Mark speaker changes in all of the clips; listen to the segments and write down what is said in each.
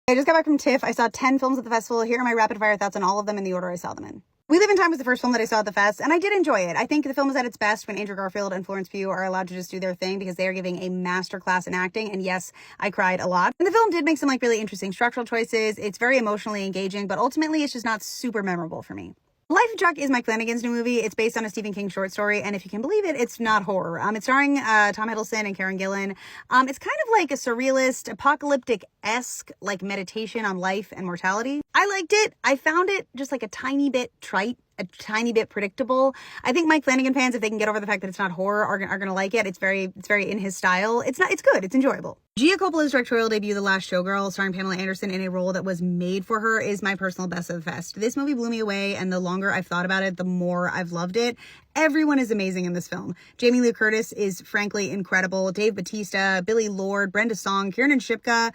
Speaker 1: I just got back from TIFF. I saw 10 films at the festival. Here are my rapid fire thoughts on all of them in the order I saw them in. We Live in Time was the first film that I saw at the fest, and I did enjoy it. I think the film is at its best when Andrew Garfield and Florence Pugh are allowed to just do their thing because they are giving a masterclass in acting, and yes, I cried a lot. And the film did make some really interesting structural choices. It's very emotionally engaging, but ultimately it's just not super memorable for me. Life of Chuck is Mike Flanagan's new movie. It's based on a Stephen King short story, and if you can believe it, it's not horror. It's starring Tom Hiddleston and Karen Gillan. It's kind of like a surrealist, apocalyptic-esque meditation on life and mortality. I liked it. I found it just a tiny bit trite, a tiny bit predictable. I think Mike Flanagan fans, if they can get over the fact that it's not horror, are going to like it. It's very in his style. It's good. It's enjoyable. Gia Coppola's directorial debut, The Last Showgirl, starring Pamela Anderson in a role that was made for her, is my personal best of the fest. This movie blew me away, and the longer I've thought about it, the more I've loved it. Everyone is amazing in this film. Jamie Lee Curtis is frankly incredible. Dave Bautista, Billy Lord, Brenda Song, Kiernan Shipka.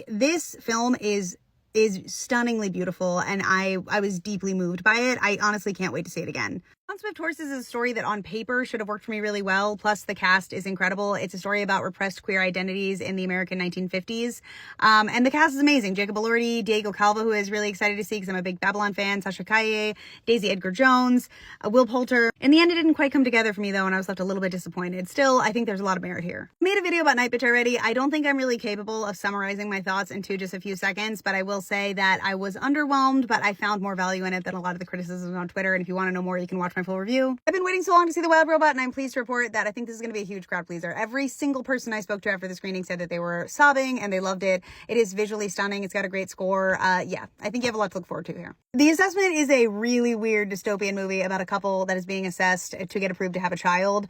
Speaker 1: This film is stunningly beautiful, and I was deeply moved by it. I honestly can't wait to see it again. On Swift Horses is a story that on paper should have worked for me really well, plus the cast is incredible. It's a story about repressed queer identities in the American 1950s, and the cast is amazing. Jacob Elordi, Diego Calva, who is really excited to see because I'm a big Babylon fan, Sasha Calle, Daisy Edgar-Jones, Will Poulter. In the end, it didn't quite come together for me, though, and I was left a little bit disappointed. Still, I think there's a lot of merit here. I made a video about Night Bitch already. I don't think I'm really capable of summarizing my thoughts into just a few seconds, but I will say that I was underwhelmed, but I found more value in it than a lot of the criticisms on Twitter, and if you want to know more, you can watch my full review. I've been waiting so long to see The Wild Robot, and I'm pleased to report that I think this is going to be a huge crowd pleaser. Every single person I spoke to after the screening said that they were sobbing and they loved it. It is visually stunning. It's got a great score. Yeah, I think you have a lot to look forward to here. The Assessment is a really weird dystopian movie about a couple that is being assessed to get approved to have a child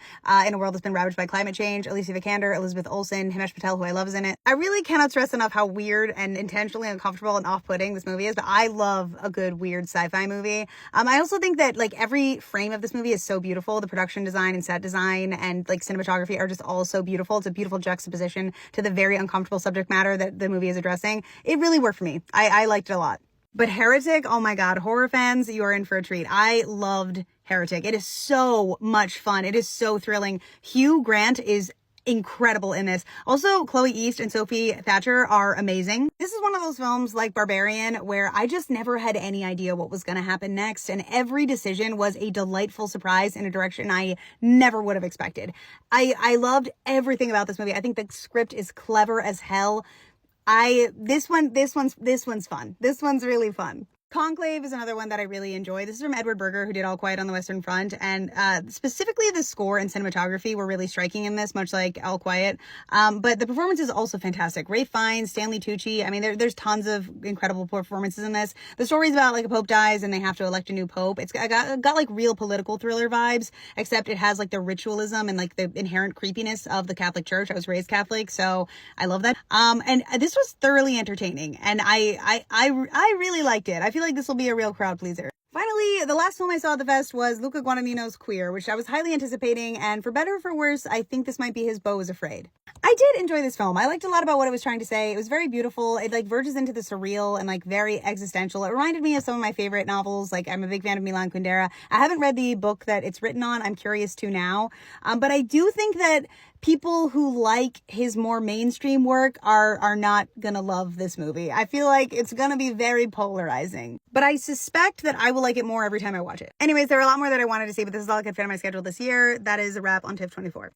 Speaker 1: in a world that's been ravaged by climate change. Alicia Vikander, Elizabeth Olsen, Himesh Patel, who I love, is in it. I really cannot stress enough how weird and intentionally uncomfortable and off-putting this movie is, but I love a good weird sci-fi movie. I also think that every frame of this movie is so beautiful. The production design and set design and cinematography are just all so beautiful. It's a beautiful juxtaposition to the very uncomfortable subject matter that the movie is addressing. It really worked for me. I liked it a lot. But Heretic, oh my God, horror fans, you are in for a treat. I loved Heretic. It is so much fun. It is so thrilling. Hugh Grant is incredible in this. Also, Chloe East and Sophie Thatcher are amazing. This is one of those films like Barbarian where I just never had any idea what was going to happen next, and every decision was a delightful surprise in a direction I never would have expected. I loved everything about this movie. I think the script is clever as hell. This one's fun. This one's really fun. Conclave is another one that I really enjoy. This is from Edward Berger, who did All Quiet on the Western Front, and specifically the score and cinematography were really striking in this, much like All Quiet. But the performance is also fantastic. Ralph Fiennes, Stanley Tucci. I mean, there's tons of incredible performances in this. The story's about a pope dies and they have to elect a new pope. It's got real political thriller vibes, except it has the ritualism and the inherent creepiness of the Catholic Church. I was raised Catholic, so I love that. And this was thoroughly entertaining, and I really liked it. I feel like this will be a real crowd pleaser. Finally, the last film I saw at the fest was Luca Guadagnino's Queer, which I was highly anticipating, and for better or for worse, I think this might be his Beau is Afraid. I did enjoy this film. I liked a lot about what it was trying to say. It was very beautiful. It verges into the surreal and very existential. It reminded me of some of my favorite novels. I'm a big fan of Milan Kundera. I haven't read the book that it's written on. I'm curious to now. But I do think that people who like his more mainstream work are not gonna love this movie. I feel like it's gonna be very polarizing, but I suspect that I will like it more every time I watch it. Anyways, there are a lot more that I wanted to see, but this is all I could fit on my schedule this year. That is a wrap on TIFF 24.